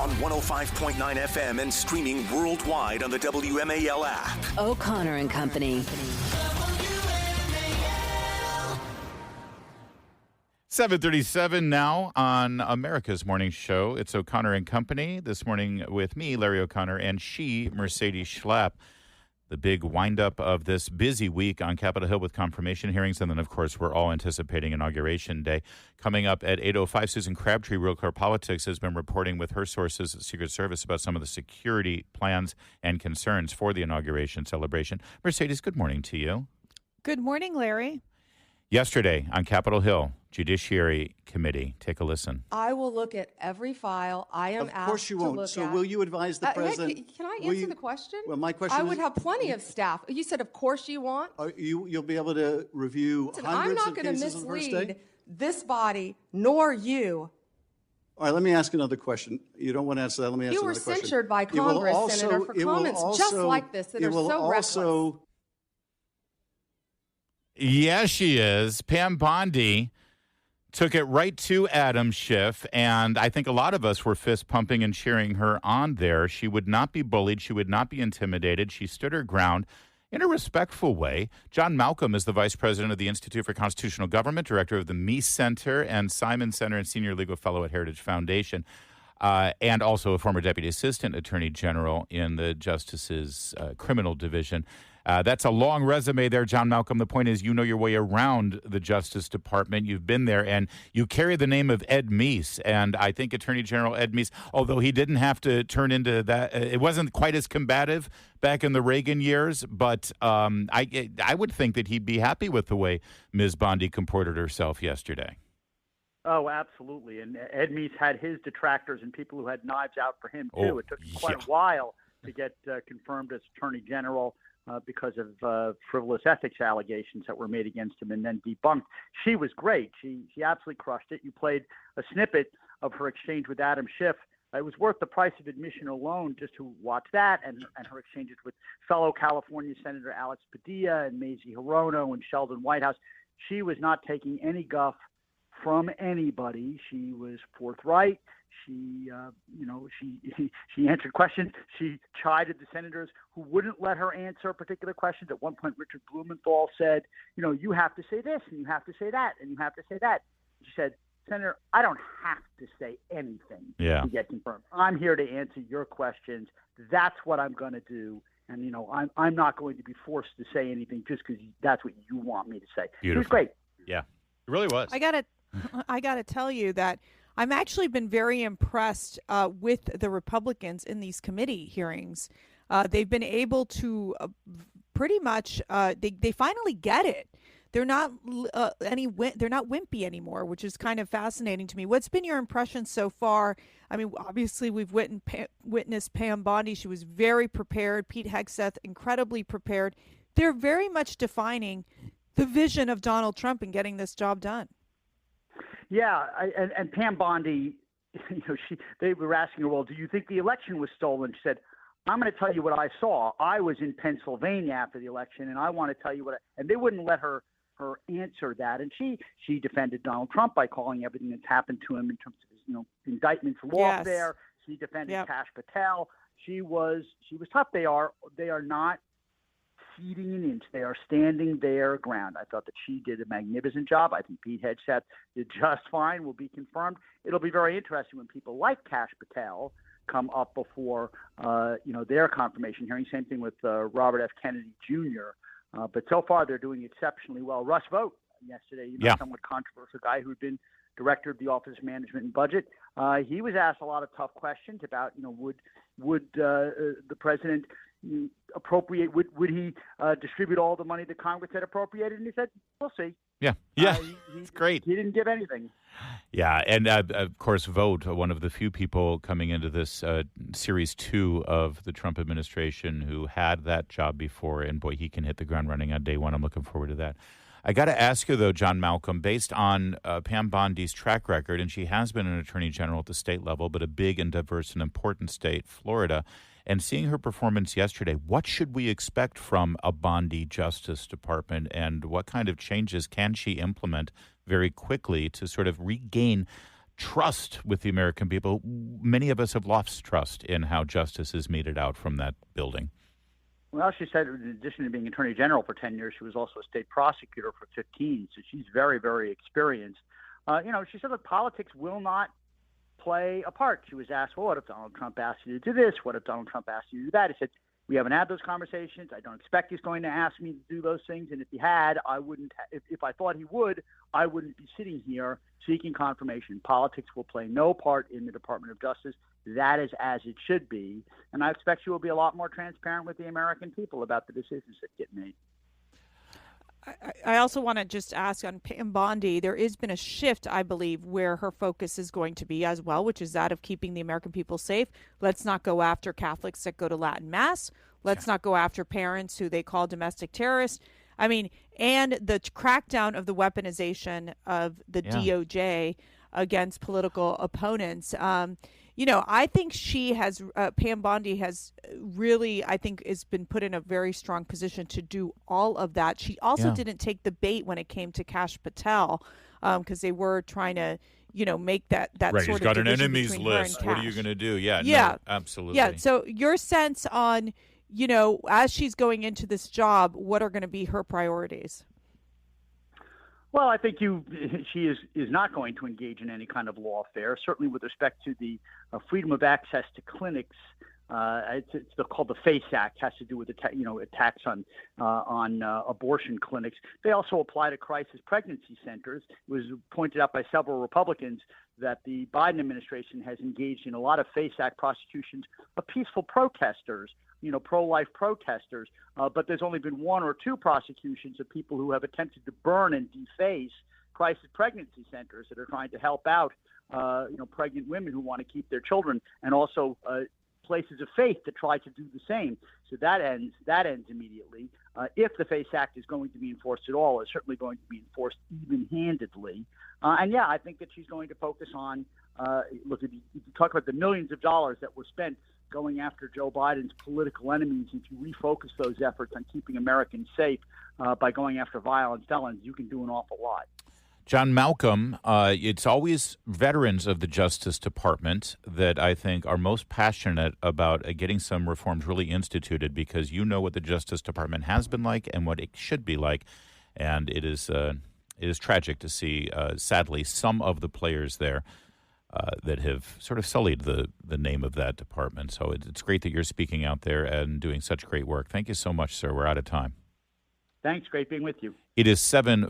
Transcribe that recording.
on 105.9 FM and streaming worldwide on the WMAL app. O'Connor and Company. 7:37 now on America's Morning Show. It's O'Connor and Company this morning with me, Larry O'Connor, and she, Mercedes Schlapp. The big windup of this busy week on Capitol Hill with confirmation hearings. And then, of course, we're all anticipating Inauguration Day. Coming up at 8:05, Susan Crabtree, Real Clear Politics, has been reporting with her sources at Secret Service about some of the security plans and concerns for the inauguration celebration. Mercedes, good morning to you. Good morning, Larry. Yesterday on Capitol Hill, Judiciary Committee. Take a listen. I will look at every file I am asked to look at. Of course you won't. So will you advise the president? Can I answer the question? Well, my question I is... would have plenty of staff. You said, of course you want? You'll be able to review hundreds of cases on the first day? I'm not going to mislead this body, nor you. All right, let me ask another question. You don't want to answer that. Let me ask you another question. You were censured by Congress, Senator, for comments just like this that are so reckless. Yeah, she is. Pam Bondi took it right to Adam Schiff, and I think a lot of us were fist pumping and cheering her on there. She would not be bullied. She would not be intimidated. She stood her ground in a respectful way. John Malcolm is the vice president of the Institute for Constitutional Government, director of the Meese Center and Simon Center, and senior legal fellow at Heritage Foundation, and also a former deputy assistant attorney general in the Justice's criminal division. That's a long resume there, John Malcolm. The point is, you know your way around the Justice Department. You've been there, and you carry the name of Ed Meese. And I think Attorney General Ed Meese, although he didn't have to turn into that, it wasn't quite as combative back in the Reagan years, but I would think that he'd be happy with the way Ms. Bondi comported herself yesterday. Oh, absolutely. And Ed Meese had his detractors and people who had knives out for him, too. It took quite a while to get confirmed as Attorney General. Because of frivolous ethics allegations that were made against him and then debunked. She was great. She absolutely crushed it. You played a snippet of her exchange with Adam Schiff. It was worth the price of admission alone just to watch that and her exchanges with fellow California Senator Alex Padilla and Mazie Hirono and Sheldon Whitehouse. She was not taking any guff from anybody. She was forthright. She answered questions. She chided the senators who wouldn't let her answer particular questions. At one point, Richard Blumenthal said, you have to say this, and you have to say that, and you have to say that. She said, Senator, I don't have to say anything to get confirmed. I'm here to answer your questions. That's what I'm going to do. And, I'm not going to be forced to say anything just because that's what you want me to say. Beautiful. It was great. Yeah, it really was. I gotta tell you that I've actually been very impressed with the Republicans in these committee hearings. They've been able to pretty much they finally get it. They're not they're not wimpy anymore, which is kind of fascinating to me. What's been your impression so far? I mean, obviously we've witnessed Pam Bondi. She was very prepared. Pete Hegseth, incredibly prepared. They're very much defining the vision of Donald Trump in getting this job done. Yeah, and Pam Bondi, they were asking her, well, do you think the election was stolen? She said, I'm going to tell you what I saw. I was in Pennsylvania after the election, and I want to tell you and they wouldn't let her answer that. And she defended Donald Trump by calling everything that's happened to him in terms of his, indictments lawfare. She defended Kash Patel. She was tough. They are not ceding an inch. They are standing their ground. I thought that she did a magnificent job. I think Pete Hegseth did just fine, will be confirmed. It'll be very interesting when people like Kash Patel come up before, their confirmation hearing. Same thing with Robert F. Kennedy Jr. But so far they're doing exceptionally well. Russ Vought yesterday, somewhat controversial guy who'd been director of the Office of Management and Budget. He was asked a lot of tough questions about, would the president appropriate? Would he distribute all the money that Congress had appropriated? And he said, "We'll see." Yeah, it's great. He didn't give anything. Yeah, and of course, Vought, one of the few people coming into this Series 2 of the Trump administration who had that job before, and boy, he can hit the ground running on day one. I'm looking forward to that. I got to ask you, though, John Malcolm, based on Pam Bondi's track record, and she has been an attorney general at the state level, but a big and diverse and important state, Florida, and seeing her performance yesterday, what should we expect from a Bondi Justice Department, and what kind of changes can she implement very quickly to sort of regain trust with the American people. Many of us have lost trust in how justice is meted out from that building. Well, she said in addition to being Attorney General for 10 years, she was also a state prosecutor for 15, so she's very, very experienced. She said that politics will not play a part. She was asked, well, what if Donald Trump asked you to do this? What if Donald Trump asked you to do that? He said, we haven't had those conversations. I don't expect he's going to ask me to do those things. And if he had, I wouldn't. If I thought he would, I wouldn't be sitting here seeking confirmation. Politics will play no part in the Department of Justice. That is as it should be. And I expect she will be a lot more transparent with the American people about the decisions that get made. I also want to just ask on Pam Bondi, there has been a shift, I believe, where her focus is going to be as well, which is that of keeping the American people safe. Let's not go after Catholics that go to Latin Mass. Let's not go after parents who they call domestic terrorists. I mean, and the crackdown of the weaponization of the DOJ against political opponents. I think she has, Pam Bondi has really, I think, has been put in a very strong position to do all of that. She also didn't take the bait when it came to Kash Patel, because they were trying to, make that right. sort He's of got an division enemies between her list. and What are you Kash. going to do? Yeah, no, absolutely. Yeah. So your sense on, as she's going into this job, what are going to be her priorities? Well, I think she is not going to engage in any kind of lawfare. Certainly, with respect to the freedom of access to clinics, it's called the FACE Act. Has to do with attacks on abortion clinics. They also apply to crisis pregnancy centers. It was pointed out by several Republicans that the Biden administration has engaged in a lot of FACE Act prosecutions of peaceful protesters, pro-life protesters, but there's only been one or two prosecutions of people who have attempted to burn and deface crisis pregnancy centers that are trying to help out, pregnant women who want to keep their children, and also places of faith that try to do the same. So that ends immediately. If the FACE Act is going to be enforced at all, it's certainly going to be enforced even-handedly. I think that she's going to focus on, look, if you talk about the millions of dollars that were spent going after Joe Biden's political enemies, if you refocus those efforts on keeping Americans safe by going after violent felons, you can do an awful lot. John Malcolm, it's always veterans of the Justice Department that I think are most passionate about getting some reforms really instituted, because you know what the Justice Department has been like and what it should be like. And it is tragic to see, sadly, some of the players there that have sort of sullied the name of that department. So it's great that you're speaking out there and doing such great work. Thank you so much, sir. We're out of time. Thanks. Great being with you. It is 7:40.